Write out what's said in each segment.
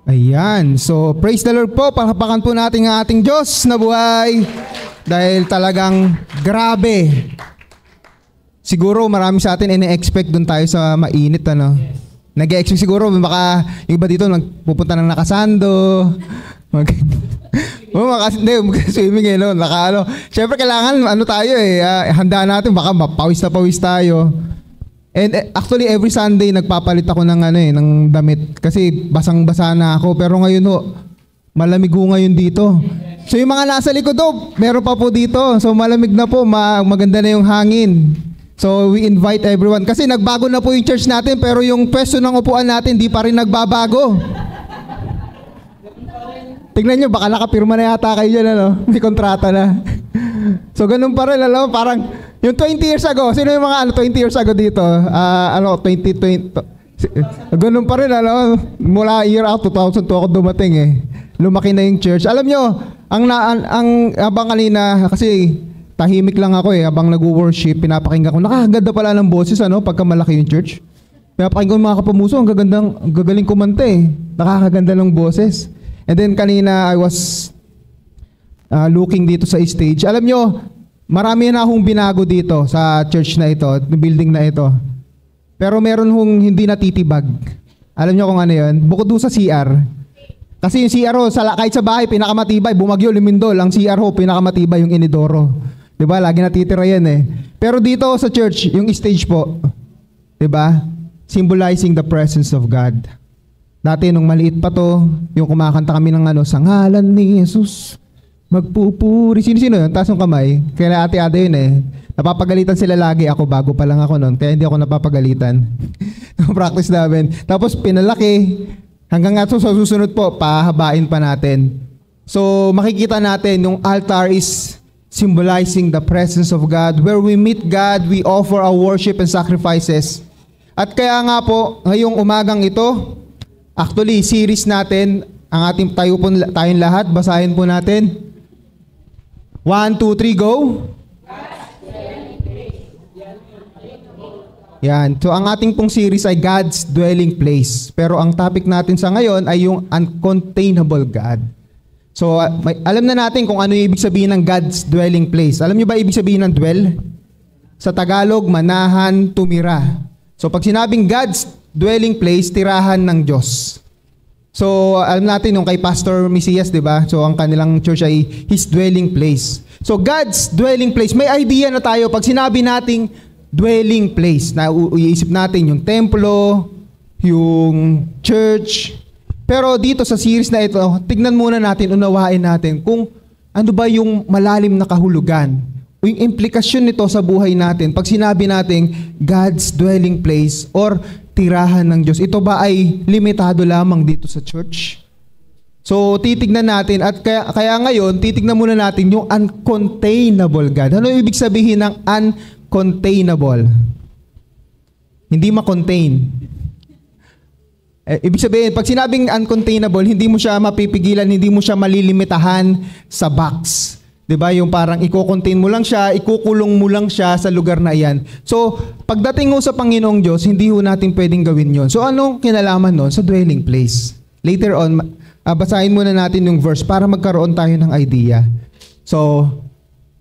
Ayan. So, praise the Lord po. Palakpakan po natin ang ating Diyos na buhay. Dahil talagang grabe. Siguro marami sa atin ine-expect doon tayo sa mainit, ano? Nag-expect siguro, baka yung iba dito nagpupunta ng nakasando. Mag-swimming eh, no? Siyempre kailangan, tayo eh, handa natin, baka mapawis na pawis tayo. And actually every Sunday nagpapalit ako ng ng damit kasi basang-basa na ako, pero ngayon malamig ngayon dito. So yung mga nasa likod meron pa po dito. So malamig na po, maganda na yung hangin. So we invite everyone kasi nagbago na po yung church natin, pero yung pwesto ng upuan natin di pa rin nagbabago. Tingnan nyo, baka nakapirma na yata kayo dyan, may kontrata na. So ganun pa rin, parang yung 20 years ago, sino yung mga 20 years ago dito? 2020, ganun pa rin, mula year out 2002 ako dumating eh. Lumaki na yung church. Alam nyo, habang kanina, kasi tahimik lang ako eh, habang nag-worship, pinapakinggan ko, nakakaganda pala ng boses, pagka malaki yung church. Pinapakinggan ko mga kapamuso, ang gagaling kumanta eh. Nakakaganda ng boses. And then kanina, I was looking dito sa stage. Alam nyo, marami na akong binago dito sa church na ito, building na ito. Pero meron hong hindi natitibag. Alam nyo kung ano yun? Bukod doon sa CR. Kasi yung CR kahit sa bahay, pinakamatibay. Bumagyo, lumindol. Ang CR pinakamatibay yung inidoro. Diba? Lagi natitira yan eh. Pero dito sa church, yung stage po, diba? Symbolizing the presence of God. Dati nung maliit pa to, yung kumakanta kami ng sa ngalan ni Jesus, magpupuri. Sino-sino yun? Taas ng kamay. Kaya ate-ate yun eh. Napapagalitan sila lagi. Ako, bago pa lang ako noon. Kaya hindi ako napapagalitan. Practice namin. Tapos pinalaki. Hanggang nga sa susunod po, pahabain pa natin. So makikita natin yung altar is symbolizing the presence of God. Where we meet God, we offer our worship and sacrifices. At kaya nga po, ngayong umagang ito, actually, series natin, ang ating tayong lahat, basahin po natin. 1, 2, 3, go! Yan. So, ang ating pong series ay God's Dwelling Place. Pero ang topic natin sa ngayon ay yung Uncontainable God. So, alam na natin kung ano yung ibig sabihin ng God's Dwelling Place. Alam niyo ba ibig sabihin ng dwell? Sa Tagalog, manahan, tumira. So, pag sinabing God's Dwelling Place, tirahan ng Diyos. So, alam natin yung kay Pastor Mesias, di ba? So, ang kanilang church ay His dwelling place. So, God's dwelling place. May idea na tayo pag sinabi nating dwelling place. Na iisip natin yung templo, yung church. Pero dito sa series na ito, tignan muna natin, unawain natin kung ano ba yung malalim na kahulugan. O yung implikasyon nito sa buhay natin. Pag sinabi natin God's dwelling place or tirahan ng Diyos. Ito ba ay limitado lamang dito sa church? So, titignan natin at kaya ngayon, titignan muna natin yung uncontainable God. Ano ibig sabihin ng uncontainable? Hindi ma-contain. Ibig sabihin, pag sinabing uncontainable, hindi mo siya mapipigilan, hindi mo siya malilimitahan sa box. Diba? Yung parang i-contain mo lang siya, ikukulong mo lang siya sa lugar na iyan. So, pagdating mo sa Panginoong Diyos, hindi ho natin pwedeng gawin yon. So, anong kinalaman nun? Sa dwelling place. Later on, basahin muna natin yung verse para magkaroon tayo ng idea. So,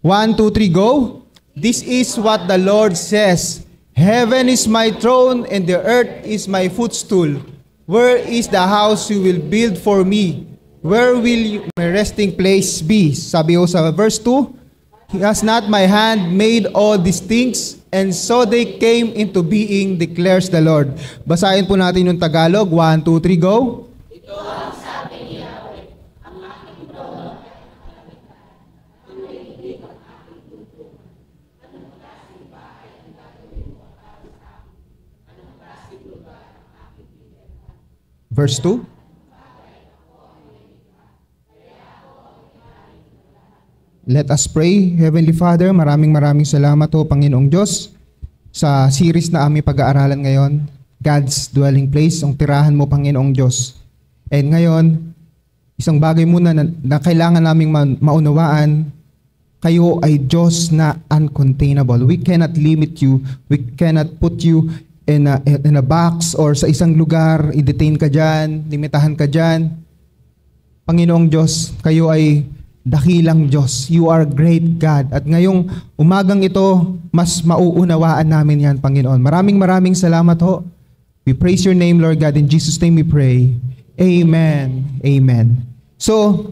1, 2, 3, go! This is what the Lord says. Heaven is my throne and the earth is my footstool. Where is the house you will build for me? Where will my resting place be? Sabi ho sa verse 2, Has not my hand made all these things? And so they came into being, declares the Lord. Basahin po natin yung Tagalog. 1, 2, 3, go. Ito ang sabi niya, ang aking trono, verse 2. Let us pray. Heavenly Father, maraming salamat ho, Panginoong Diyos, sa series na aming pag-aaralan ngayon, God's Dwelling Place, ang tirahan mo, Panginoong Diyos. And ngayon, isang bagay muna na kailangan naming maunawaan, kayo ay Diyos na uncontainable. We cannot limit you. We cannot put you in a box or sa isang lugar, i-detain ka dyan, limitahan ka dyan. Panginoong Diyos, kayo ay dakilang Diyos. You are great God. At ngayong umagang ito, mas mauunawaan namin yan, Panginoon. Maraming salamat ho. We praise your name, Lord God. In Jesus' name we pray. Amen. Amen. So,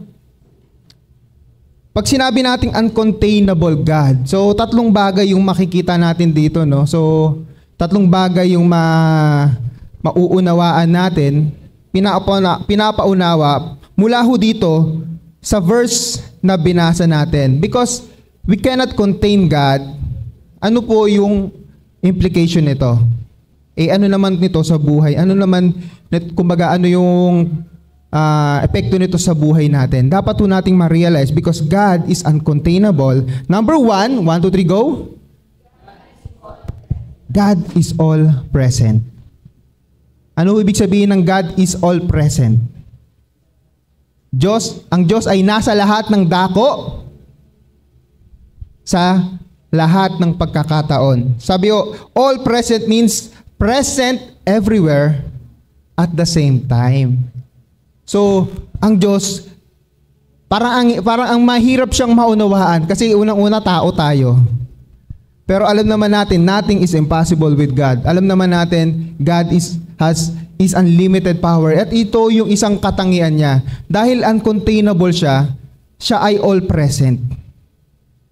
pag sinabi nating uncontainable God, so tatlong bagay yung makikita natin dito, no? So, tatlong bagay yung mauunawaan natin, pinapaunawa mula ho dito sa verse na binasa natin. Because we cannot contain God, ano po yung implication nito? Ano naman nito sa buhay? Ano naman, kumbaga, ano yung epekto nito sa buhay natin? Dapat po nating ma-realize because God is uncontainable. Number 1, 1, 2, 3, go. God is all present. Ano ibig sabihin ng God is all present? Ang Diyos ay nasa lahat ng dako, sa lahat ng pagkakataon. Sabi ko, all present means present everywhere at the same time. So, ang Diyos, parang ang mahirap siyang maunawaan kasi unang-una tao tayo. Pero alam naman natin, nothing is impossible with God. Alam naman natin, God is unlimited power. At ito yung isang katangian niya. Dahil uncontainable siya, siya ay all present.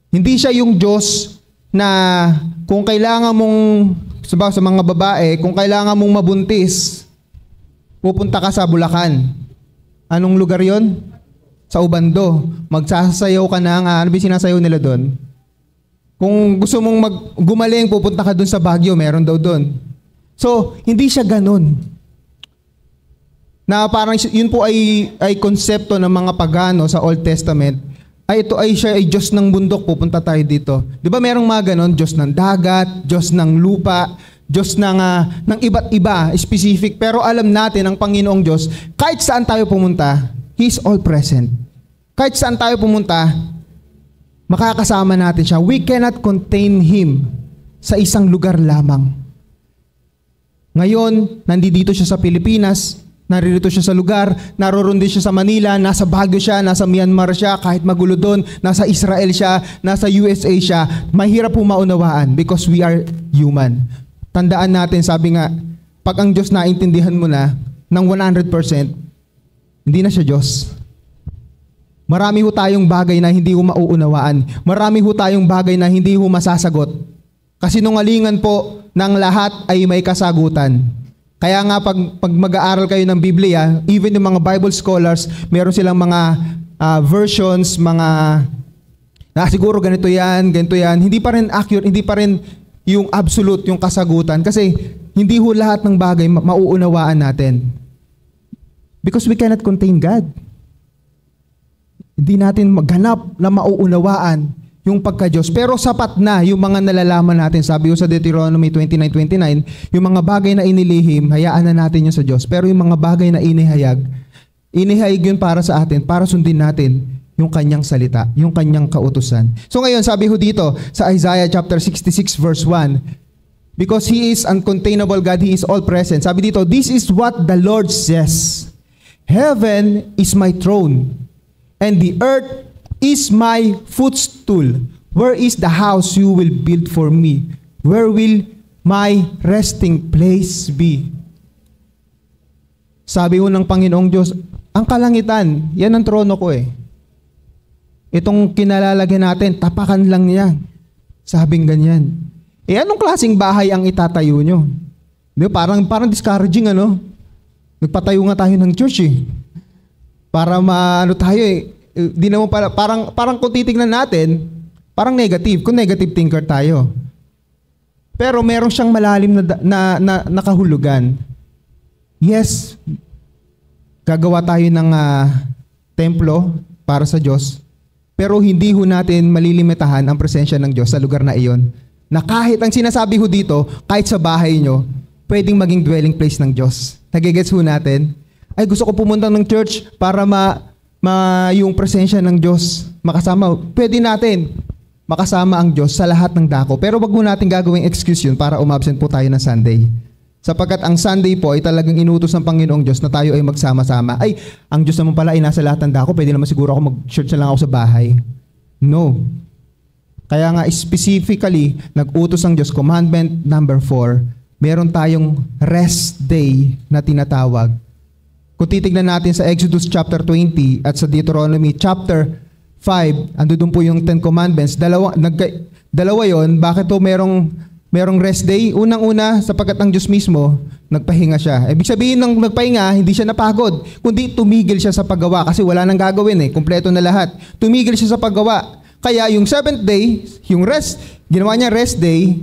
Hindi siya yung Diyos na kung kailangan mong, sa mga babae, kung kailangan mong mabuntis, pupunta ka sa Bulacan. Anong lugar yon? Sa Ubando. Magsasayaw ka ng, ano ba sinasayaw nila doon? Kung gusto mong gumaling, pupunta ka doon sa Baguio, meron daw doon. So, hindi siya ganun. Na parang yun po ay konsepto ng mga pagano sa Old Testament. Ito ay siya ay Diyos ng bundok, pupunta tayo dito. Di ba merong mga ganon? Diyos ng dagat, Diyos ng lupa, Diyos ng iba't iba, specific. Pero alam natin, ang Panginoong Diyos, kahit saan tayo pumunta, He is all present. Kahit saan tayo pumunta, makakasama natin siya. We cannot contain Him sa isang lugar lamang. Ngayon, nandito siya sa Pilipinas, naririto siya sa lugar, naroon din siya sa Manila, nasa Baguio siya, nasa Myanmar siya, kahit magulo doon, nasa Israel siya, nasa USA siya, mahirap po maunawaan because we are human. Tandaan natin, sabi nga, pag ang Diyos naintindihan mo na ng 100%, hindi na siya Diyos. Marami ho tayong bagay na hindi ho mauunawaan. Marami ho tayong bagay na hindi ho masasagot. Kasinungalingan po ng lahat ay may kasagutan. Kaya nga pag mag-aaral kayo ng Biblia, even yung mga Bible scholars, meron silang mga versions, siguro ganito yan. Hindi pa rin accurate, hindi pa rin yung absolute, yung kasagutan. Kasi hindi ho lahat ng bagay mauunawaan natin. Because we cannot contain God. Hindi natin maghanap na mauunawaan yung pagka-Diyos. Pero sapat na yung mga nalalaman natin. Sabi ko sa Deuteronomy 29:29, yung mga bagay na inilihim, hayaan na natin yun sa Diyos. Pero yung mga bagay na inihayag yun para sa atin, para sundin natin yung kanyang salita, yung kanyang kautusan. So ngayon, sabi ko dito sa Isaiah chapter 66 verse 1, because He is uncontainable God, He is all present. Sabi dito, this is what the Lord says, heaven is my throne, and the earth is my footstool. Where is the house you will build for me? Where will my resting place be? Sabi ho ng Panginoong Diyos, ang kalangitan, yan ang trono ko eh. Itong kinalalagyan natin, tapakan lang niya. Sabing ganyan. Anong klaseng bahay ang itatayo nyo? Di ba? Parang discouraging, ano? Nagpatayo nga tayo ng church eh. Para tayo eh. Di naman parang kung titignan natin, parang negative. Kung negative thinker tayo. Pero meron siyang malalim na nakahulugan. Yes, gagawa tayo ng templo para sa Diyos. Pero hindi ho natin malilimitahan ang presensya ng Diyos sa lugar na iyon. Na kahit ang sinasabi ho dito, kahit sa bahay nyo, pwedeng maging dwelling place ng Diyos. Nagigets ho natin? Ay, gusto ko pumunta ng church para yung presensya ng Diyos makasama. Pwede natin makasama ang Diyos sa lahat ng dako. Pero wag mo natin gagawing excuse yun para umabsent po tayo ng Sunday. Sapagkat ang Sunday po ay talagang inutos ng Panginoong Diyos na tayo ay magsama-sama. Ay, ang Diyos naman pala ay nasa lahat ng dako. Pwede naman siguro ako mag-church na lang ako sa bahay. No. Kaya nga specifically, nag-utos ang Diyos, commandment number 4, meron tayong rest day na tinatawag. Kung titignan natin sa Exodus chapter 20 at sa Deuteronomy chapter 5, ando doon po yung 10 commandments. Dalawa yon. Bakit to merong rest day? Unang-una, sapagkat ang Diyos mismo, nagpahinga siya. Ibig sabihin ng nagpahinga, hindi siya napagod, kundi tumigil siya sa paggawa kasi wala nang gagawin kumpleto na lahat. Tumigil siya sa paggawa. Kaya yung 7th day, yung rest, ginawa niya rest day,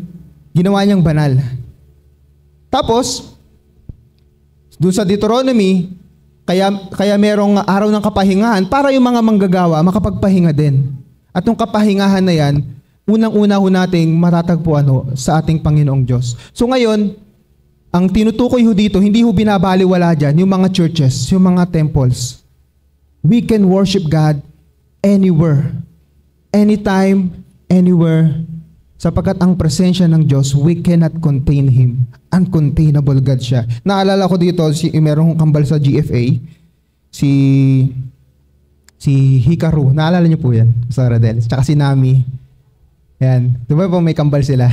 ginawa niyang banal. Tapos, doon sa Deuteronomy, kaya merong araw ng kapahingahan para yung mga manggagawa makapagpahinga din. At yung kapahingahan na yan, unang-una ho nating matatagpuan sa ating Panginoong Diyos. So ngayon, ang tinutukoy ho dito, hindi ho binabaliwala dyan yung mga churches, yung mga temples. We can worship God anywhere, anytime, anywhere, sapagkat ang presensya ng Diyos, we cannot contain Him. Uncontainable God siya. Naalala ko dito, merong kambal sa GFA, si Hikaru. Naalala niyo po yan, sa Radel. Tsaka si Nami. Yan. Diba po may kambal sila?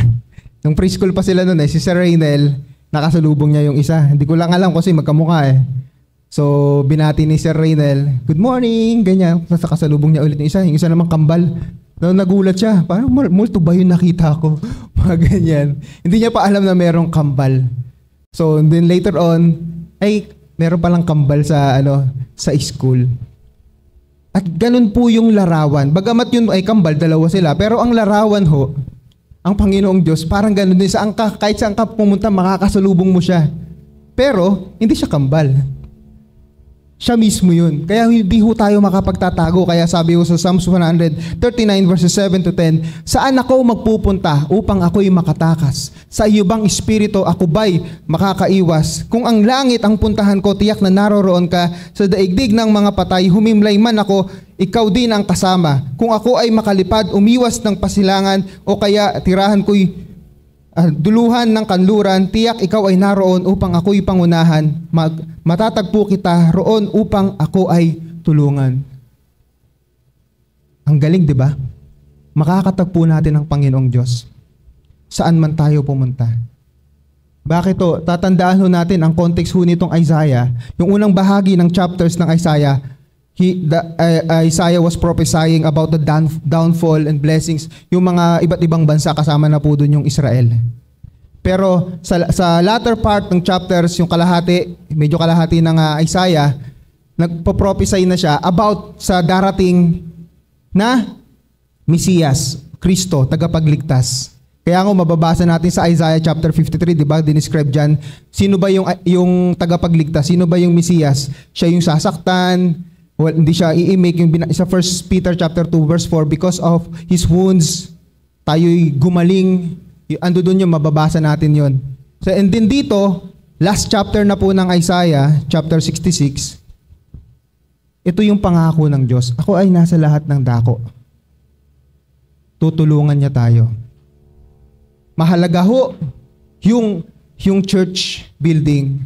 Nung preschool pa sila noon si Sir Raynel, nakasalubong niya yung isa. Hindi ko lang alam kasi magkamukha So, binati ni Sir Raynel, good morning, ganyan. Tapos nakasalubong niya ulit yung isa naman kambal. Nagulat siya, parang multo ba yung nakita ko? Mga ganyan. Hindi niya pa alam na merong kambal. So, then later on, meron palang kambal sa school. At ganun po yung larawan. Bagamat yun ay kambal, dalawa sila. Pero ang larawan ho, ang Panginoong Diyos, parang ganun din. Kahit saan ka pumunta, makakasalubong mo siya. Pero, hindi siya kambal. Siya mismo yun. Kaya hindi ho tayo makapagtatago. Kaya sabi ko sa Psalms 139 verses 7 to 10, saan ako magpupunta upang ako'y makatakas? Sa iyo bang espiritu ako ba'y makakaiwas? Kung ang langit ang puntahan ko, tiyak na naroroon ka. Sa daigdig ng mga patay, humimlay man ako, ikaw din ang kasama. Kung ako ay makalipad, umiwas ng pasilangan, o kaya tirahan ko'y duluhan ng kanluran, tiyak ikaw ay naroon upang ako'y pangunahan. Matatagpo kita roon upang ako ay tulungan. Ang galing, di ba? Makakatagpo natin ang Panginoong Diyos. Saan man tayo pumunta. Bakit to? Tatandaan ho natin ang context ho nitong Isaiah. Yung unang bahagi ng chapters ng Isaiah, Isaiah was prophesying about the downfall and blessings, yung mga iba't ibang bansa, kasama na po doon yung Israel. Pero sa latter part ng chapters, yung medyo kalahati ng Isaiah, nagpo-prophesy na siya about sa darating na Mesiyas, Kristo, tagapagligtas. Kaya nga mababasa natin sa Isaiah chapter 53, di ba? Dinescribe dyan, sino ba yung tagapagligtas? Sino ba yung Mesiyas? Siya yung sasaktan. Well, hindi siya iimik yung sa 1 Peter chapter 2 verse 4, because of His wounds, tayo'y gumaling. Ando doon yung mababasa natin yon. So, and then dito, last chapter na po ng Isaiah, chapter 66, ito yung pangako ng Diyos. Ako ay nasa lahat ng dako. Tutulungan niya tayo. Mahalaga ho yung church building.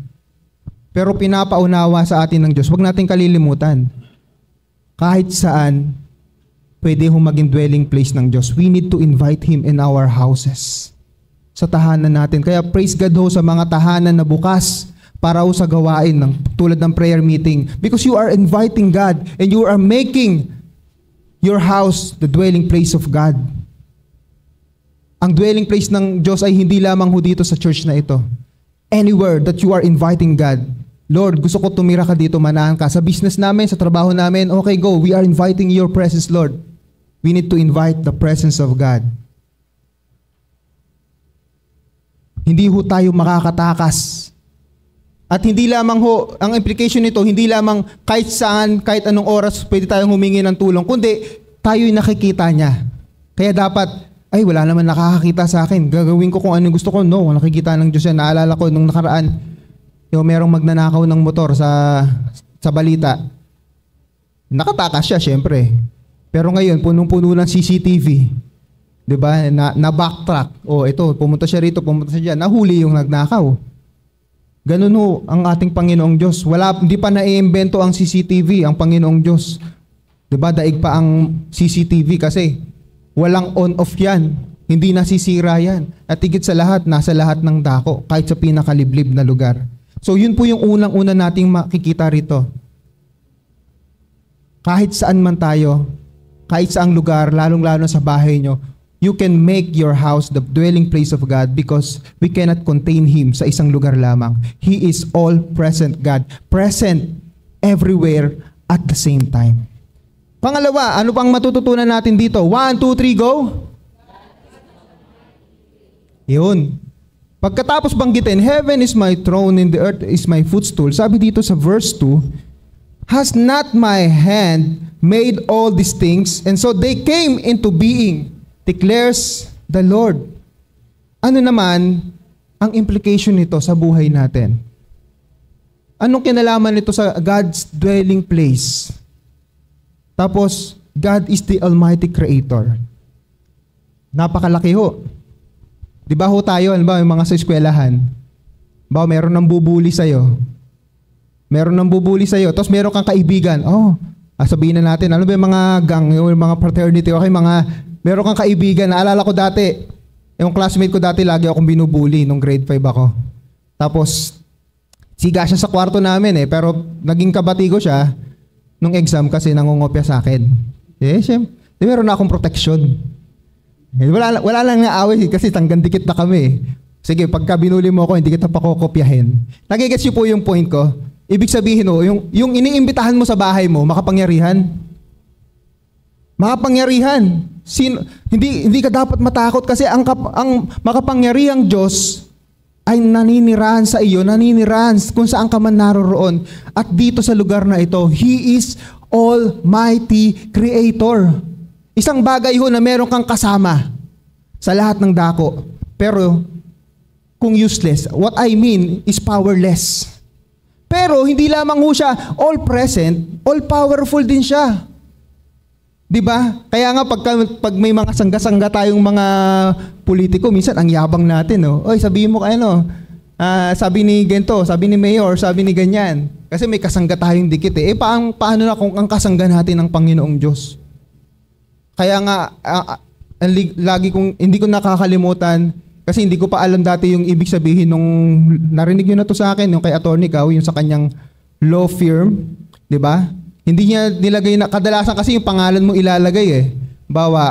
Pero pinapaunawa sa atin ng Diyos, huwag natin kalilimutan. Kahit saan, pwede hong maging dwelling place ng Diyos. We need to invite Him in our houses. Sa tahanan natin. Kaya praise God ho sa mga tahanan na bukas para ho sa gawain tulad ng prayer meeting. Because you are inviting God and you are making your house the dwelling place of God. Ang dwelling place ng Diyos ay hindi lamang ho dito sa church na ito. Anywhere that you are inviting God. Lord, gusto ko tumira ka dito, manahan ka. Sa business namin, sa trabaho namin, okay, go. We are inviting your presence, Lord. We need to invite the presence of God. Hindi ho tayo makakatakas. At hindi lamang ho, ang implication nito, hindi lamang kahit saan, kahit anong oras, pwede tayong humingi ng tulong, kundi tayo'y nakikita niya. Kaya dapat, wala naman nakakakita sa akin. Gagawin ko kung anong gusto ko. No, nakikita ng Diyos yan. Naalala ko nung nakaraan, merong magnanakaw ng motor sa balita. Nakatakas siya, syempre. Pero ngayon, punong-puno ng CCTV. Diba? Na backtrack. Ito, pumunta siya rito, pumunta siya dyan. Nahuli yung nagnakaw. Ganun ho ang ating Panginoong Diyos. Hindi pa naiimbento ang CCTV, ang Panginoong Diyos. Diba? Daig pa ang CCTV kasi walang on-off yan. Hindi nasisira yan. At higit sa lahat, nasa lahat ng dako, kahit sa pinakaliblib na lugar. So yun po yung unang-una nating makikita rito. Kahit saan man tayo, kahit saang lugar, lalong-lalo sa bahay nyo, you can make your house the dwelling place of God because we cannot contain Him sa isang lugar lamang. He is all-present God. Present everywhere at the same time. Pangalawa, ano pang matututunan natin dito? 1, 2, 3, go! Yun. Pagkatapos banggitin, heaven is my throne and the earth is my footstool. Sabi dito sa verse 2, has not my hand made all these things, and so they came into being, declares the Lord. Ano naman ang implication nito sa buhay natin? Anong kinalaman nito sa God's dwelling place? Tapos, God is the Almighty Creator. Napakalaki ho. Di ba ho tayo, yung mga sa eskwelahan, ba meron nang bubuli sa'yo. Meron nang bubuli sa'yo, tapos meron kang kaibigan. Sabihin na natin, ano ba yung mga gang, yung mga fraternity, okay, meron kang kaibigan, naalala ko dati, yung classmate ko dati, lagi akong binubuli nung grade 5 ako. Tapos, siga siya sa kwarto namin pero naging kabati ko siya nung exam kasi nangungopya sa akin. Siyempre, meron na akong protection. Wala lang na away kasi tanggang dikit na kami. Sige, pagka binuli mo ako, hindi kita pakokopyahin. Nagigets niyo po yung point ko? Ibig sabihin yung iniimbitahan mo sa bahay mo, makapangyarihan. Makapangyarihan. Hindi ka dapat matakot kasi ang makapangyarihang Diyos ay naninirahan sa iyo, naninirahan kung saan ka man naroroon. At dito sa lugar na ito, He is Almighty Creator. Isang bagay ho na meron kang kasama sa lahat ng dako. Pero kung useless, what I mean is powerless. Pero hindi lamang ho siya all-present, all-powerful din siya. Diba? Kaya nga pag may mga sangga-sangga tayong mga politiko, minsan ang yabang natin. Oy, sabihin mo sabi ni Gento, sabi ni Mayor, sabi ni ganyan. Kasi may kasangga tayong dikit paano na kung ang kasangga natin ng Panginoong Diyos? Kaya nga, lagi kong, hindi ko nakakalimutan, kasi hindi ko pa alam dati yung ibig sabihin nung narinig nyo na to sa akin, yung kay Attorney Cao, yung sa kanyang law firm, di ba? Hindi niya nilagay na, kadalasan kasi yung pangalan mo ilalagay Bawa,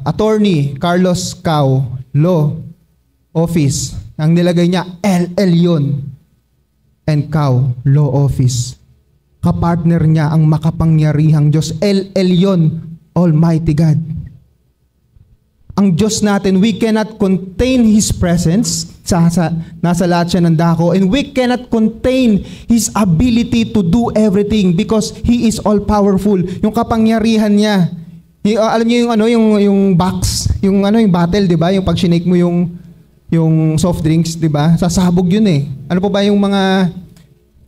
Attorney Carlos Cao, Law Office. Ang nilagay niya, LL yun. And Cao, Law Office. Kapartner niya ang makapangyarihang Diyos. LL yun, Almighty God. Ang Diyos natin, we cannot contain His presence. Nasa lahat siya ng dako. And we cannot contain His ability to do everything because He is all-powerful. Yung kapangyarihan niya. Alam niyo yung box, yung bottle, di ba? Yung pag sinake mo yung soft drinks, di ba? Sasabog yun Ano pa ba yung mga,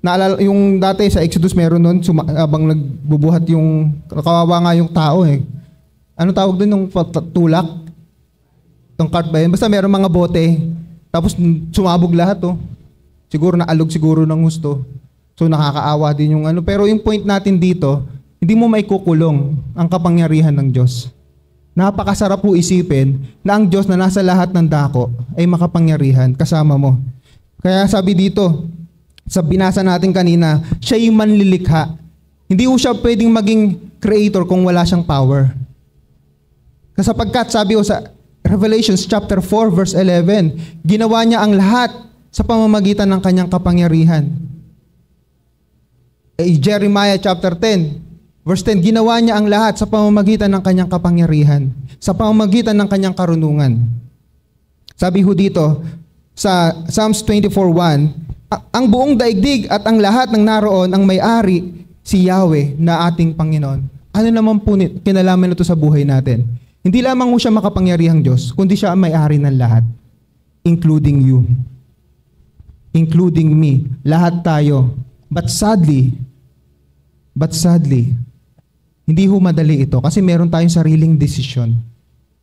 naalala, yung dati sa Exodus meron nun, abang nagbubuhat yung, kawawa nga yung tao Ano tawag dun yung tulak? Itong cart ba yun? Basta meron mga bote. Tapos sumabog lahat Siguro naalog siguro ng husto. So nakakaawa din yung Pero yung point natin dito, hindi mo maikukulong ang kapangyarihan ng Diyos. Napakasarap po isipin na ang Diyos na nasa lahat ng dako ay makapangyarihan kasama mo. Kaya sabi dito, sa binasa natin kanina, siya yung manlilikha. Hindi po siya pwedeng maging creator kung wala siyang power. Sapagkat sabi sa Revelations chapter 4 verse 11, ginawa niya ang lahat sa pamamagitan ng kanyang kapangyarihan. Jeremiah chapter 10 verse 10, ginawa niya ang lahat sa pamamagitan ng kanyang kapangyarihan, sa pamamagitan ng kanyang karunungan. Sabi ho dito sa Psalms 24:1, ang buong daigdig at ang lahat ng naroon ang may-ari si Yahweh na ating Panginoon. Ano naman po kinalaman nito sa buhay natin? Hindi lamang mo siya makapangyarihang Diyos, kundi siya ang may-ari ng lahat. Including you. Including me. Lahat tayo. But sadly, hindi ho madali ito kasi meron tayong sariling desisyon.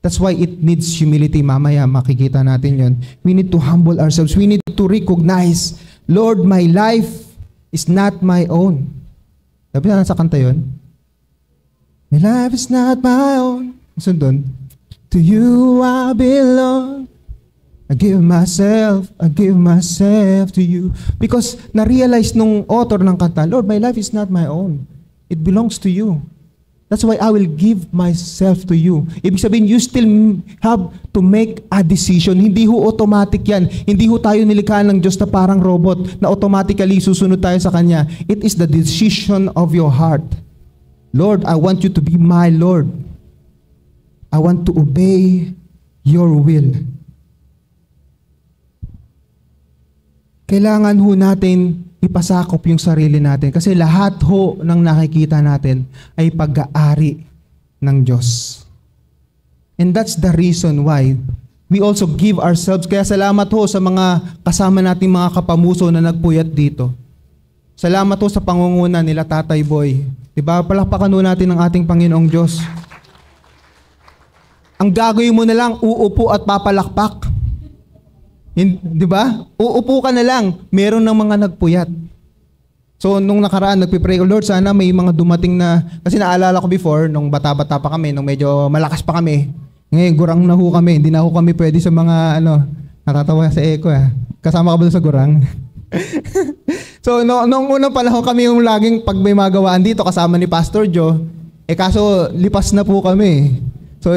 That's why it needs humility. Mamaya makikita natin yon. We need to humble ourselves. We need to recognize, Lord, my life is not my own. Sabi na sa kanta yun? My life is not my own. Saan doon? To you I belong. I give myself to you. Because na-realize nung author ng kanta, Lord, my life is not my own. It belongs to you. That's why I will give myself to you. Ibig sabihin, you still have to make a decision. Hindi ho automatic yan. Hindi ho tayo nilikha ng Diyos na parang robot na automatically susunod tayo sa Kanya. It is the decision of your heart. Lord, I want you to be my Lord. I want to obey your will. Kailangan ho natin ipasakop yung sarili natin kasi lahat ho ng nakikita natin ay pag-aari ng Diyos. And that's the reason why we also give ourselves. Kaya salamat ho sa mga kasama nating mga kapamuso na nagpuyat dito. Salamat ho sa pangunguna nila Tatay Boy. Diba? Palakpakan ho natin ang ating Panginoong Diyos. Ang gagawin mo na lang, uupo at papalakpak. Di ba? Uupo ka na lang. Meron ng mga nagpuyat. So, nung nakaraan, nagpipray ko, Lord, sana may mga dumating na, kasi naalala ko before, nung bata-bata pa kami, nung medyo malakas pa kami, ngayon, gurang na ho kami. Hindi na ho kami pwede sa mga, natatawa sa Eko Kasama ka ba sa gurang? So, nung unang panahon kami yung laging pag may magawaan dito, kasama ni Pastor Joe, kaso lipas na po kami. So,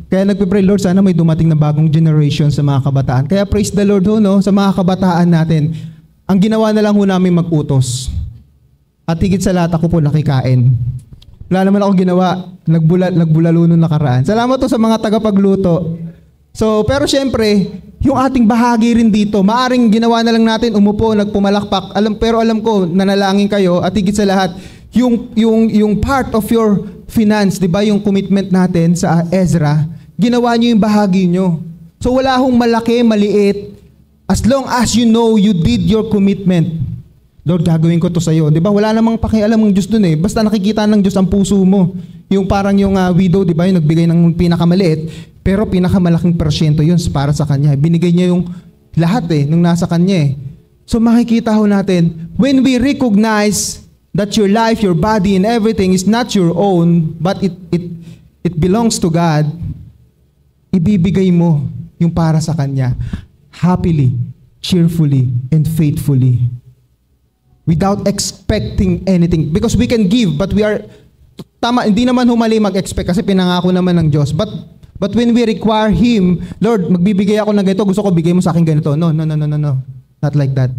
kaya nagpipray, Lord, sana may dumating na bagong generation sa mga kabataan. Kaya praise the Lord ho, sa mga kabataan natin. Ang ginawa na lang ho namin mag-utos. At higit sa lahat ako po nakikain. Wala naman ako ginawa. Nagbulalo nung nakaraan. Salamat ho sa mga tagapagluto. So, pero syempre, yung ating bahagi rin dito, maaring ginawa na lang natin, umupo, nagpumalakpak. Pero alam ko, nanalangin kayo. At higit sa lahat, yung part of your finance, di ba, yung commitment natin sa Ezra, ginawa nyo yung bahagi nyo. So wala hong malaki, maliit. As long as you know you did your commitment. Lord, gagawin ko to sa'yo. Di ba? Wala namang pakialam ng Diyos dun Basta nakikita ng Diyos ang puso mo. Yung parang yung widow, di ba? Yung nagbigay ng pinakamaliit, pero pinakamalaking porsyento yun para sa kanya. Binigay niya yung lahat nung nasa kanya So makikita ho natin, when we recognize that your life, your body, and everything is not your own, but it belongs to God, ibibigay mo yung para sa Kanya happily, cheerfully, and faithfully. Without expecting anything. Because we can give, but we are, hindi naman humali mag-expect kasi pinangako naman ng Diyos. But when we require Him, Lord, magbibigay ako ng ganito, gusto ko bigay mo sa akin ganito. No. Not like that.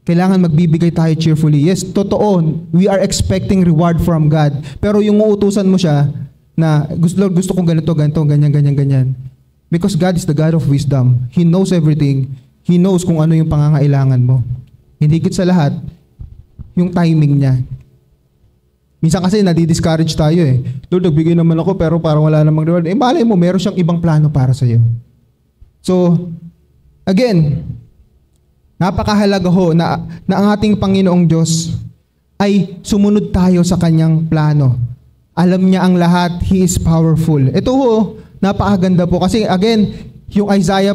Kailangan magbibigay tayo cheerfully. Yes, totoo, we are expecting reward from God. Pero yung uutusan mo siya na, Lord, gusto kong ganito, ganyan. Because God is the God of wisdom. He knows everything. He knows kung ano yung pangangailangan mo. Hindi higit sa lahat, yung timing niya. Minsan kasi nadi-discourage tayo Lord, nagbigay naman ako pero parang wala namang reward. Malay mo, meron siyang ibang plano para sa'yo. So, again, napakahalaga ho na ang ating Panginoong Diyos ay sumunod tayo sa Kanyang plano. Alam niya ang lahat. He is powerful. Ito ho, napakaganda po. Kasi again, yung Isaiah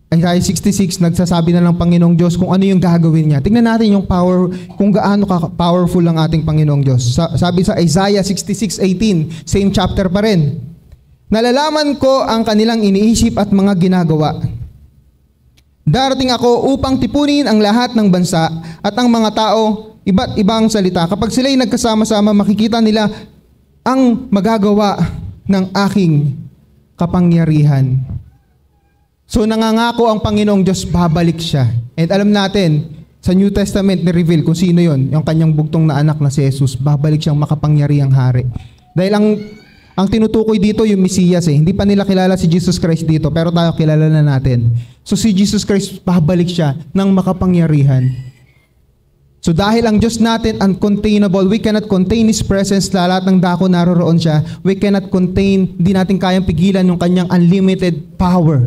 66, nagsasabi na ng Panginoong Diyos kung ano yung gagawin niya. Tingnan natin yung power, kung gaano powerful ang ating Panginoong Diyos. Sabi sa Isaiah 66:18, same chapter pa rin. Nalalaman ko ang kanilang iniisip at mga ginagawa. Darating ako upang tipunin ang lahat ng bansa at ang mga tao, iba't ibang salita. Kapag sila'y nagkasama-sama, makikita nila ang magagawa ng aking kapangyarihan. So nangangako ang Panginoong Diyos, babalik siya. And alam natin, sa New Testament ni-reveal kung sino yon, yung kanyang bugtong na anak na si Jesus, babalik siyang makapangyarihang hari. Dahil ang tinutukoy dito yung Mesiyas Hindi pa nila kilala si Jesus Christ dito, pero tayo kilala na natin. So si Jesus Christ, babalik siya ng makapangyarihan. So dahil ang Diyos natin uncontainable, we cannot contain His presence, lahat ng dako naroroon siya. We cannot contain, di natin kayang pigilan yung kanyang unlimited power.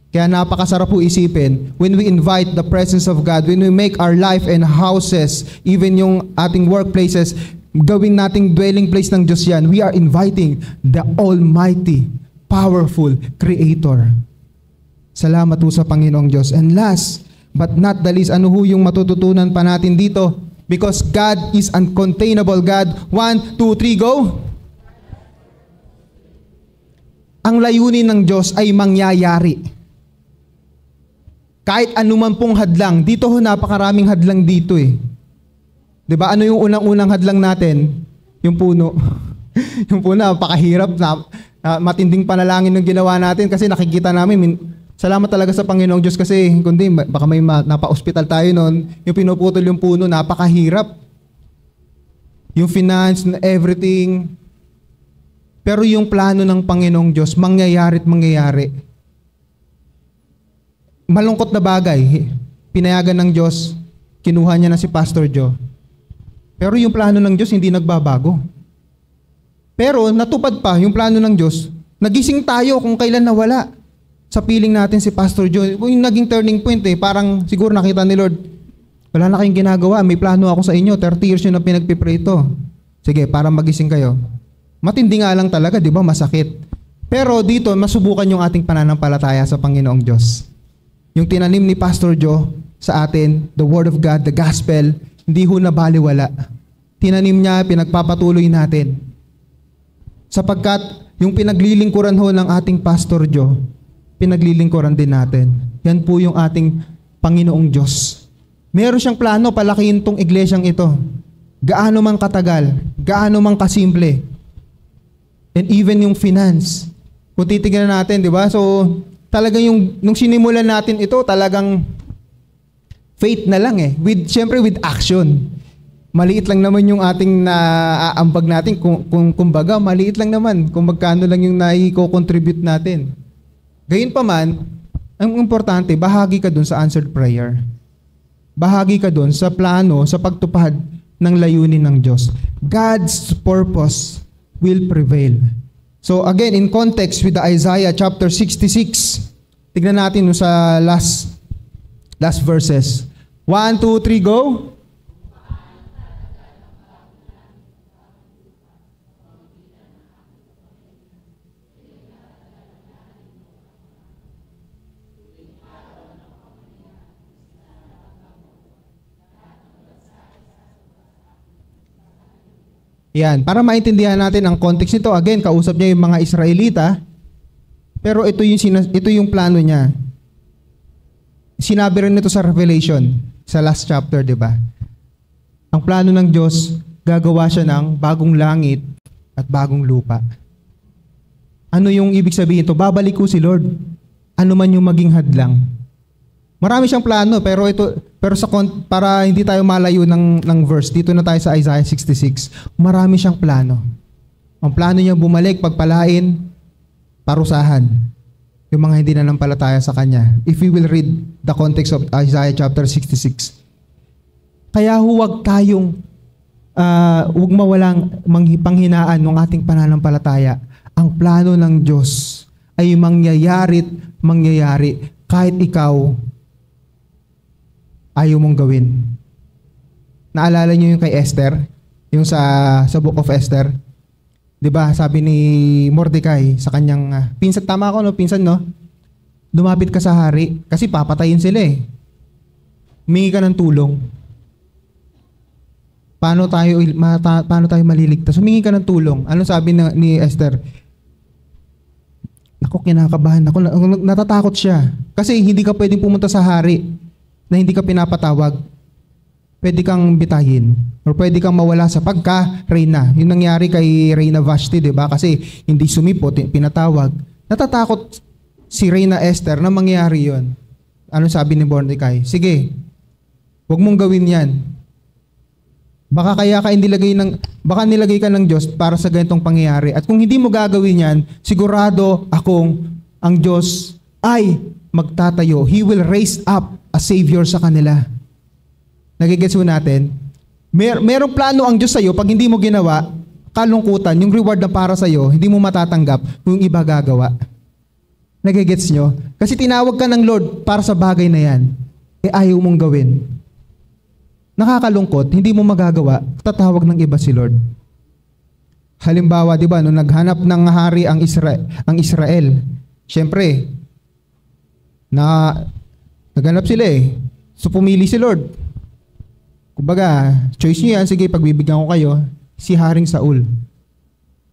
Kaya napakasarap po isipin, when we invite the presence of God, when we make our life and houses, even yung ating workplaces, gawin nating dwelling place ng Diyos yan, we are inviting the Almighty, powerful Creator. Salamat po sa Panginoong Diyos. And last but not the least, ano ho yung matututunan pa natin dito? Because God is uncontainable God. 1, 2, 3, go! Ang layunin ng Diyos ay mangyayari. Kahit anuman pong hadlang, dito ho napakaraming hadlang dito eh. 'Di ba? Ano yung unang-unang hadlang natin? Yung puno. Yung puno, napakahirap na matinding panalangin ng ginawa natin kasi nakikita namin, salamat talaga sa Panginoong Diyos kasi kundi baka may napa-hospital tayo noon, yung pinuputol yung puno, napakahirap. Yung finance, everything. Pero yung plano ng Panginoong Diyos, mangyayari't mangyayari. Malungkot na bagay, pinayagan ng Diyos, kinuha niya na si Pastor Joe. Pero yung plano ng Diyos hindi nagbabago. Pero natupad pa yung plano ng Diyos, nagising tayo kung kailan nawala. Sa piling natin si Pastor Joe, yung naging turning point eh, parang siguro nakita ni Lord, wala na kayong ginagawa, may plano ako sa inyo, 30 years yun na pinagpipray ito. Sige, para magising kayo. Matindi nga lang talaga, di ba? Masakit. Pero dito, masubukan yung ating pananampalataya sa Panginoong Diyos. Yung tinanim ni Pastor Joe sa atin, the Word of God, the Gospel, hindi ho na baliwala. Tinanim niya, pinagpapatuloy natin. Sapagkat yung pinaglilingkuran ho ng ating Pastor Joe, pinaglilingkuran din natin. Yan po yung ating Panginoong Diyos. Meron siyang plano, palakihin tong iglesyang ito. Gaano man katagal, gaano man kasimple. And even yung finance. Kung titignan natin, di ba? So, talagang nung sinimulan natin ito, talagang faith na lang eh. Siyempre with action. Maliit lang naman yung ating naaambag natin. Kumbaga, maliit lang naman kung magkano lang yung naiko-contribute natin. Gayunpaman, ang importante, bahagi ka dun sa answered prayer. Bahagi ka dun sa plano, sa pagtupad ng layunin ng Diyos. God's purpose will prevail. So again, in context with the Isaiah chapter 66, tignan natin sa last verses. 1, 2, 3, go! Yan, para maintindihan natin ang context nito, again, kausap niya yung mga Israelita, pero ito yung plano niya. Sinabi rin nito sa Revelation, sa last chapter, di ba? Ang plano ng Diyos, gagawa siya ng bagong langit at bagong lupa. Ano yung ibig sabihin ito? Babalik ko si Lord. Ano man yung maging hadlang. Marami siyang plano, pero para hindi tayo malayo ng verse, dito na tayo sa Isaiah 66. Marami siyang plano. Ang plano niya bumalik, pagpalain, parusahan yung mga hindi nanampalataya sa Kanya. If we will read the context of Isaiah chapter 66. Kaya huwag mawalang panghinaan ng ating pananampalataya. Ang plano ng Diyos ay mangyayari kahit ikaw ayaw mong gawin. Naalala niyo yung kay Esther? Yung sa Book of Esther? 'Di ba? Sabi ni Mordecai sa kanyang pinsan, tama ako no, pinsan no? Lumapit ka sa hari kasi papatayin sila eh. Humingi ka ng tulong. Paano tayo maliligtas? Humingi ka ng tulong. Ano sabi ni Esther? Ako, kinakabahan ako. Natatakot siya. Kasi hindi ka pwedeng pumunta sa hari na hindi ka pinapatawag. Pwede kang bitahin or pwede kang mawala sa pagka-reyna. Yung nangyari kay Reyna Vashti, di ba? Kasi hindi sumipot, pinatawag. Natatakot si Reyna Esther na mangyari yon. Ano sabi ni Mordecai? Sige, huwag mong gawin yan. Baka nilagay ka ng Diyos para sa ganitong pangyayari. At kung hindi mo gagawin yan, sigurado ang Diyos ay magtatayo. He will raise up a Savior sa kanila. Nagigets mo natin? Merong plano ang Diyos sa'yo, pag hindi mo ginawa, kalungkutan, yung reward na para sa'yo, hindi mo matatanggap kung yung iba gagawa. Nagigets nyo? Kasi tinawag ka ng Lord para sa bagay na yan. Ayaw mong gawin. nakakalungkot, hindi mo magagawa, tatawag ng iba si Lord. Halimbawa, di ba, nung naghanap ng hari ang Israel, syempre, naghanap sila eh. So pumili si Lord. Kumbaga, choice niyo yan, sige, pagbibigyan ko kayo, si Haring Saul,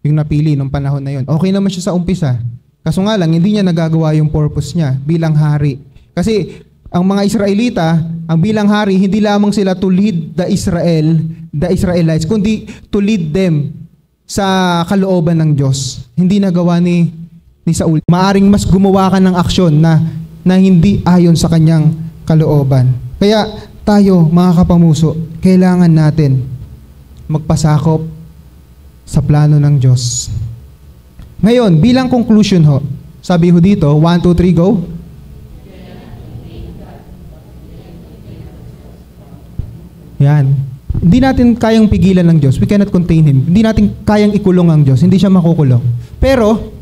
yung napili nung panahon na yun. Okay naman siya sa umpisa. Kaso nga lang, hindi niya nagagawa yung purpose niya bilang hari. Kasi ang mga Israelita, ang bilang hari, hindi lamang sila to lead the Israelites, kundi to lead them sa kalooban ng Diyos. Hindi nagawa ni Saul. Maaring mas gumawa ka ng aksyon na hindi ayon sa kanyang kalooban. Kaya tayo, mga kapamuso, kailangan natin magpasakop sa plano ng Diyos. Ngayon, bilang conclusion ho, sabi ho dito, 1, 2, 3, go. Yan. Hindi natin kayang pigilan ng Diyos. We cannot contain Him. Hindi natin kayang ikulong ang Diyos. Hindi siya makukulong. Pero,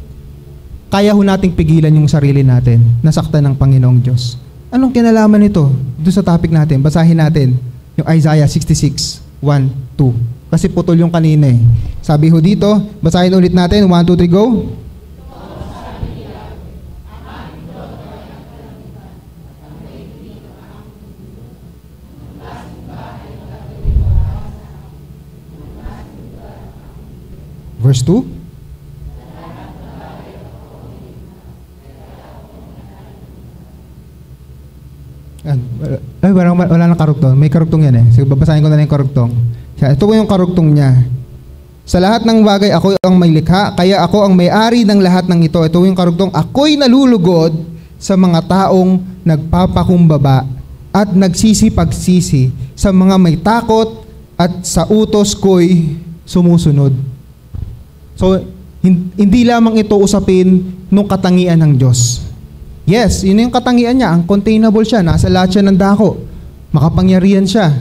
kaya ho nating pigilan yung sarili natin. Nasaktan ng Panginoong Diyos. Anong kinalaman nito? Doon sa topic natin. Basahin natin yung Isaiah 66, 1, 2. Kasi putol yung kanina eh. Sabi ho dito, basahin ulit natin. 1, 2, 3, go. Verse 2. Ay, wala nang karugtong. May karugtong yan eh. Sige, babasahin ko na lang yung karugtong. Ito po yung karugtong niya. Sa lahat ng bagay, ako ang may likha, kaya ako ang may-ari ng lahat ng ito. Ito yung karugtong, ako'y nalulugod sa mga taong nagpapakumbaba at nagsisipagsisi, sa mga may takot at sa utos ko'y sumusunod. So, hindi lamang ito usapin ng katangian ng Diyos. Yes, yun yung katangian niya. Ang containable siya. Nasa lahat siya ng dako. Makapangyarihan siya.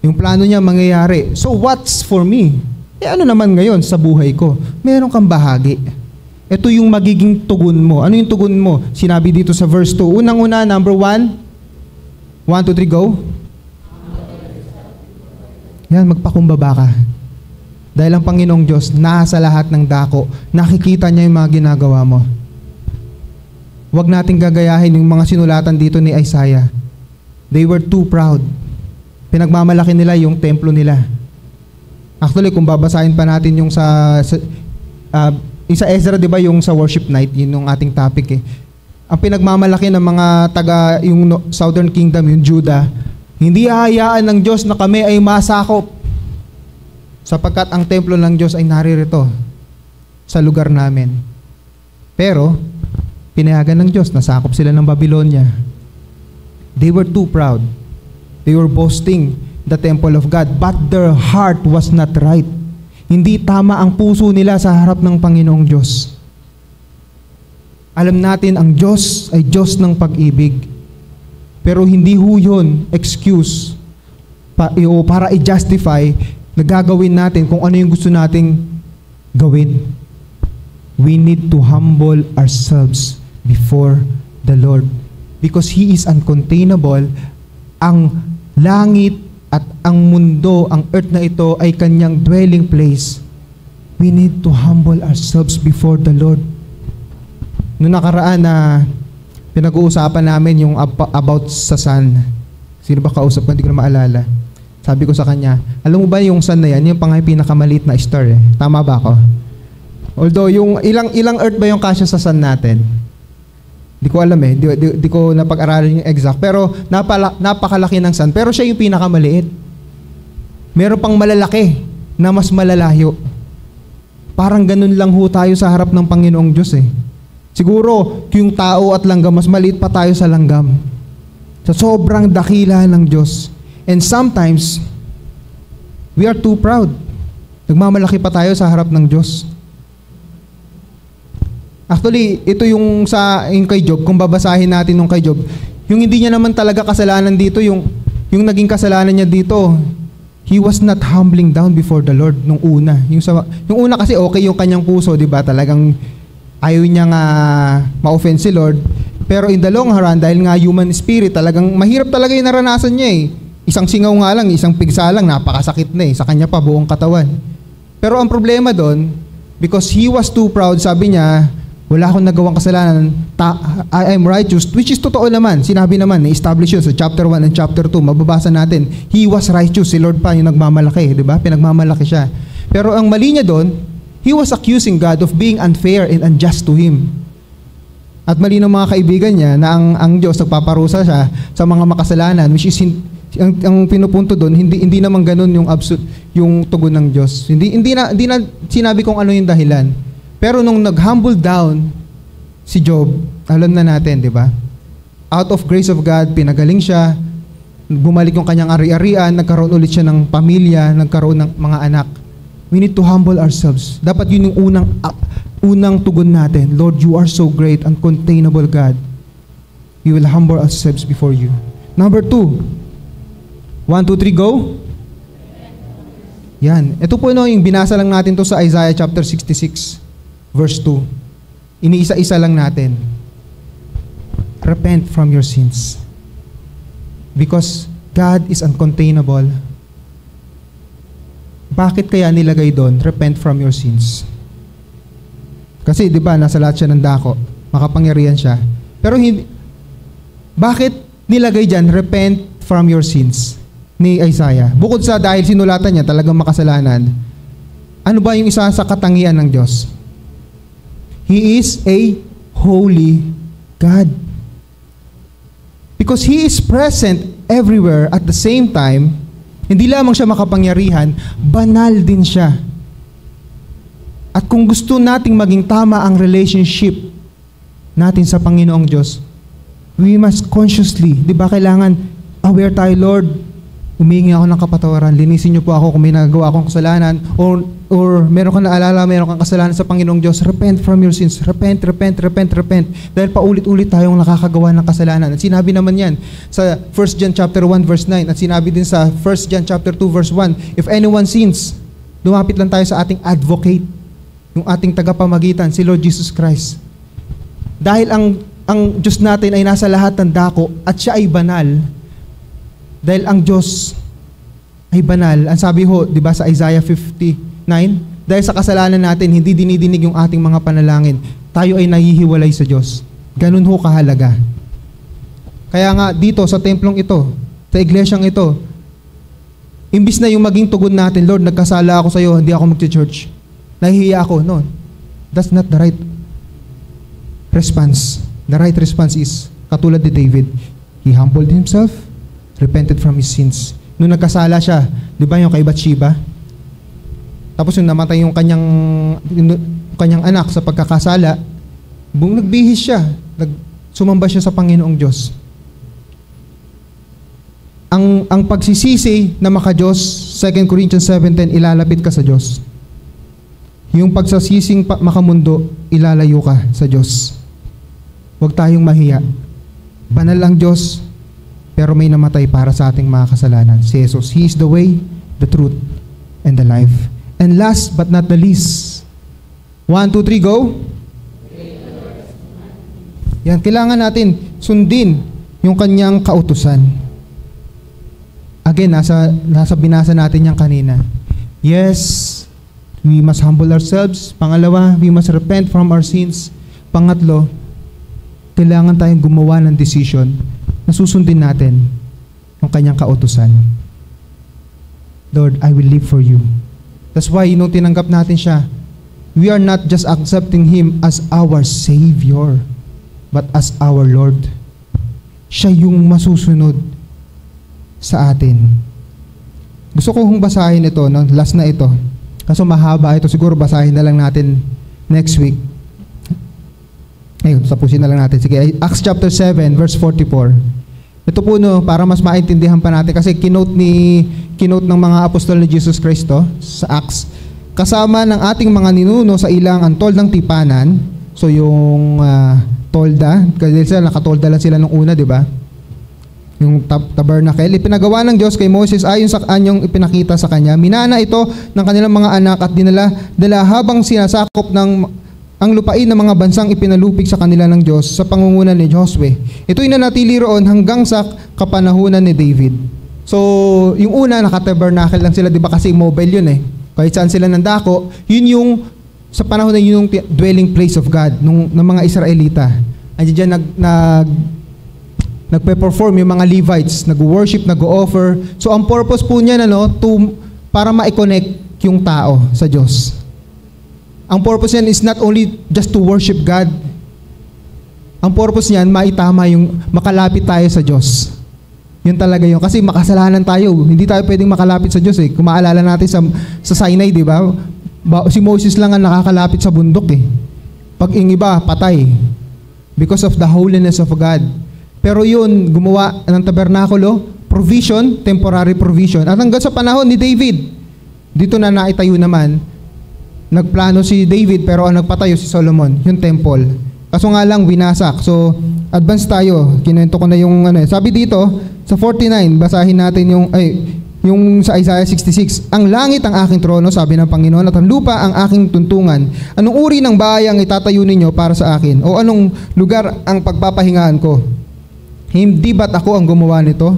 Yung plano niya mangyayari. So, what's for me? Ano naman ngayon sa buhay ko? Meron kang bahagi. Ito yung magiging tugon mo. Ano yung tugon mo? Sinabi dito sa verse 2. Unang-una, number 1. 1, 2, 3, go. Yan, magpakumbaba ka. Dahil ang Panginoong Diyos, nasa lahat ng dako. Nakikita niya yung mga ginagawa mo. Huwag nating gagayahin yung mga sinulatan dito ni Isaiah. They were too proud. Pinagmamalaki nila yung templo nila. Actually, kung babasahin pa natin yung sa Ezra, di ba, yung sa worship night, yun yung ating topic eh. Ang pinagmamalaki ng mga taga, yung Southern Kingdom, yung Judah, hindi hahayaan ng Diyos na kami ay masakop. Sapagkat ang templo ng Diyos ay naririto sa lugar namin. Pero, pinayagan ng Diyos, nasakop sila ng Babylonia. They were too proud. They were boasting the temple of God, but their heart was not right. Hindi tama ang puso nila sa harap ng Panginoong Diyos. Alam natin ang Diyos ay Diyos ng pag-ibig. Pero hindi ho yun excuse para i-justify na gagawin natin kung ano yung gusto nating gawin. We need to humble ourselves before the Lord. Because He is uncontainable. Ang langit at ang mundo, ang earth na ito ay kanyang dwelling place. We need to humble ourselves before the Lord. Noong nakaraan na pinag-uusapan namin yung about sa sun. Sino ba kausap ko? Hindi ko na maalala. Sabi ko sa kanya, alam mo ba yung sun na yan, yung pinakamaliit na star eh. Tama ba ako? Although yung ilang earth ba yung kasya sa sun natin? Di ko alam eh. Di ko napag-aralan yung exact. Pero napakalaki ng sun. Pero siya yung pinakamaliit. Meron pang malalaki na mas malalayo. Parang ganun lang ho tayo sa harap ng Panginoong Diyos eh. Siguro, yung tao at langgam, mas maliit pa tayo sa langgam. Sa sobrang dakila ng Diyos. And sometimes, we are too proud. Nagmamalaki pa tayo sa harap ng Diyos. Actually, ito yung kay Job, kung babasahin natin nung kay Job, yung hindi niya naman talaga kasalanan dito, yung naging kasalanan niya dito, he was not humbling down before the Lord nung una. Yung una kasi okay yung kanyang puso, di ba? Talagang ayaw niya nga ma-offend si Lord. Pero in the long run, dahil nga human spirit, talagang mahirap talaga yung naranasan niya eh. Isang singaw nga lang, isang pigsa lang, napakasakit na sa kanya pa buong katawan. Pero ang problema doon, because he was too proud, sabi niya, wala akong nagawang kasalanan, I am righteous, which is totoo naman. Sinabi naman, na-establish yun sa chapter 1 and chapter 2, mababasa natin, he was righteous, si Lord pa yung nagmamalaki, di ba? Pinagmamalaki siya. Pero ang mali niya doon, he was accusing God of being unfair and unjust to him. At mali ng mga kaibigan niya na ang Diyos nagpaparusa siya sa mga makasalanan, which is ang pinupunto doon, hindi naman ganoon yung tugon ng Diyos. Hindi na sinabi kung ano yung dahilan. Pero nung nag-humble down si Job, alam na natin, di ba? Out of grace of God, pinagaling siya, bumalik yung kanyang ari-arian, nagkaroon ulit siya ng pamilya, nagkaroon ng mga anak. We need to humble ourselves. Dapat yun yung unang tugon natin. Lord, you are so great, uncontainable God. We will humble ourselves before you. Number 2, 1, 2, 3, go. Yan. Ito po yung binasa lang natin to sa Isaiah chapter 66, verse 2. Iniisa-isa lang natin. Repent from your sins. Because God is uncontainable. Bakit kaya nilagay doon, repent from your sins? Kasi di ba nasa lahat siya ng dako, makapangyarihan siya. Pero bakit nilagay diyan, repent from your sins ni Isaiah? Bukod sa dahil sinulatan niya talagang makasalanan, ano ba yung isa sa katangian ng Diyos? He is a holy God. Because He is present everywhere at the same time, hindi lamang siya makapangyarihan, banal din siya. At kung gusto nating maging tama ang relationship natin sa Panginoong Diyos, we must consciously, di ba kailangan aware tayo, Lord, humingi ako ng kapatawaran, linisin niyo po ako kung may nagawa akong kasalanan, or meron kang naalala, meron kang kasalanan sa Panginoong Diyos, repent from your sins, repent. Dahil paulit-ulit tayong nakakagawa ng kasalanan. At sinabi naman yan sa 1 John chapter 1 verse 9, at sinabi din sa 1 John chapter 2 verse 1, if anyone sins, lumapit lang tayo sa ating advocate, yung ating tagapamagitan, si Lord Jesus Christ. Dahil ang Diyos natin ay nasa lahat ng dako at siya ay banal. Dahil ang Diyos ay banal. Ang sabi ho, di ba sa Isaiah 59, dahil sa kasalanan natin, hindi dinidinig yung ating mga panalangin. Tayo ay nahihiwalay sa Diyos. Ganun ho kahalaga. Kaya nga dito sa templong ito, sa iglesyang ito, imbis na yung maging tugon natin, Lord, nagkasala ako sa iyo, hindi ako mag-church. Nahihiya ako. No, that's not the right response. The right response is, katulad ni David, he humbled himself, repented from his sins. Nung nagkasala siya, di ba yung kay Bathsheba? Tapos yung namatay yung kanyang anak sa pagkakasala, nagbihis siya, sumamba siya sa Panginoong Diyos. Ang pagsisisi na maka-Diyos, 2 Corinthians 7:10, ilalapit ka sa Diyos. Yung pagsasising makamundo, ilalayo ka sa Diyos. Huwag tayong mahiya. Banal ang Diyos, pero may namatay para sa ating mga kasalanan. Si Jesus, He is the way, the truth, and the life. And last but not the least, 1, 2, 3, go. Yan, kailangan natin sundin yung kanyang kautusan. Again, nasa binasa natin yan kanina. Yes, we must humble ourselves. Pangalawa, we must repent from our sins. Pangatlo, kailangan tayong gumawa ng decision na susundin natin yung kanyang kautusan. Lord, I will live for you. That's why, nung tinanggap natin siya, we are not just accepting Him as our Savior, but as our Lord. Siya yung masusunod sa atin. Gusto ko hong basahin ito, no? Last na ito. Kaso mahaba ito, siguro basahin na lang natin next week. Ayun, tapusin na lang natin. Sige, Acts chapter 7, verse 44. Ito po, no, para mas maintindihan pa natin, kasi kinote ng mga apostol ni Jesus Cristo sa Acts. Kasama ng ating mga ninuno sa ilang ang toldang tipanan, so yung tolda, kasi sila nakatolda lang sila nung una, di ba? Yung tabernacle, ipinagawa ng Diyos kay Moses ayon sa anyong ipinakita sa kanya. Minana ito ng kanilang mga anak at dinala habang sinasakop ng ang lupain ng mga bansang ipinalupig sa kanila ng Diyos sa pangunguna ni Josue. Ito'y nanatili roon hanggang sa kapanahunan ni David. So, yung una, naka-tabernacle lang sila, di ba kasi mobile yun eh. Kahit saan sila nandako, yun yung, sa panahon na yun yung dwelling place of God, ng mga Israelita. Andiyan dyan nagpe-perform yung mga Levites, nag-worship, nag-offer. So, ang purpose po niyan, para ma-connect yung tao sa Diyos. Ang purpose niyan is not only just to worship God. Ang purpose niyan, maitama yung makalapit tayo sa Diyos. Yun talaga yun. Kasi makasalanan tayo. Hindi tayo pwedeng makalapit sa Diyos eh. Kung maalala natin sa Sinai, di ba? Si Moses lang ang nakakalapit sa bundok eh. Pag yung iba, patay. Because of the holiness of God. Pero yun, gumawa ng tabernakulo, provision, temporary provision. At hanggang sa panahon ni David, dito na naitayo naman, nagplano si David pero ang nagpatayo si Solomon, yung temple. Kaso nga lang, winasak. So, advance tayo. Kinuwento ko na yung sabi dito, sa 49, basahin natin yung sa Isaiah 66. Ang langit ang aking trono, sabi ng Panginoon, at ang lupa ang aking tuntungan. Anong uri ng bahay ang itatayo ninyo para sa akin? O anong lugar ang pagpapahingaan ko? Hindi ba't ako ang gumawa nito?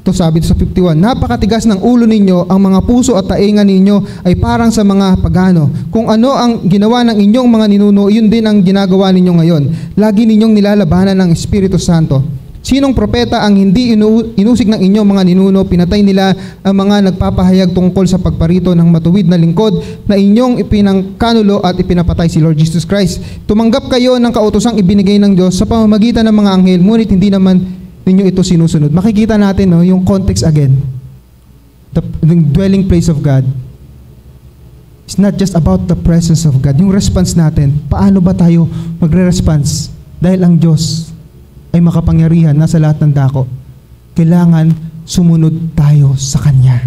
Ito sabi sa 51, napakatigas ng ulo ninyo, ang mga puso at tainga ninyo ay parang sa mga pagano. Kung ano ang ginawa ng inyong mga ninuno, yun din ang ginagawa ninyo ngayon. Lagi ninyong nilalabanan ng Espiritu Santo. Sinong propeta ang hindi inusig ng inyong mga ninuno, pinatay nila ang mga nagpapahayag tungkol sa pagparito ng matuwid na lingkod na inyong ipinangkanulo at ipinapatay si Lord Jesus Christ. Tumanggap kayo ng kautosang ibinigay ng Diyos sa pamamagitan ng mga anghel, ngunit hindi naman ninyo ito sinusunod. Makikita natin yung context again. The dwelling place of God. It's not just about the presence of God. Yung response natin, paano ba tayo magre-response? Dahil ang Diyos ay makapangyarihan, nasa lahat ng dako. Kailangan sumunod tayo sa Kanya.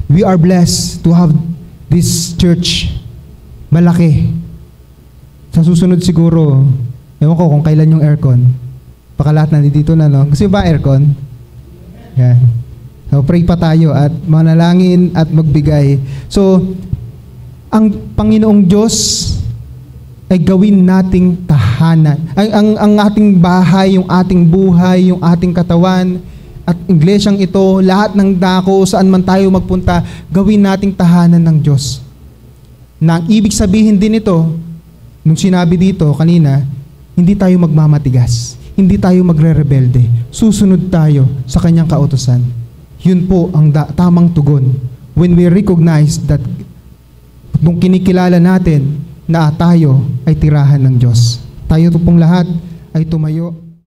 We are blessed to have this church. Malaki. Sa susunod siguro, ewan ko kung kailan yung aircon. Baka lahat nandito na, no? Gusto ba aircon? Yan. So, pray pa tayo at manalangin at magbigay. So, ang Panginoong Diyos ay gawin nating tahanan. Ang ating bahay, yung ating buhay, yung ating katawan, at iglesyang ito, lahat ng dako, saan man tayo magpunta, gawin nating tahanan ng Diyos. Na ang ibig sabihin din ito, nung sinabi dito kanina, hindi tayo magmamatigas. Hindi tayo magre-rebelde. Susunod tayo sa Kanyang kautusan. Yun po ang tamang tugon. When we recognize that nung kinikilala natin na tayo ay tirahan ng Diyos. Tayo pong lahat ay tumayo.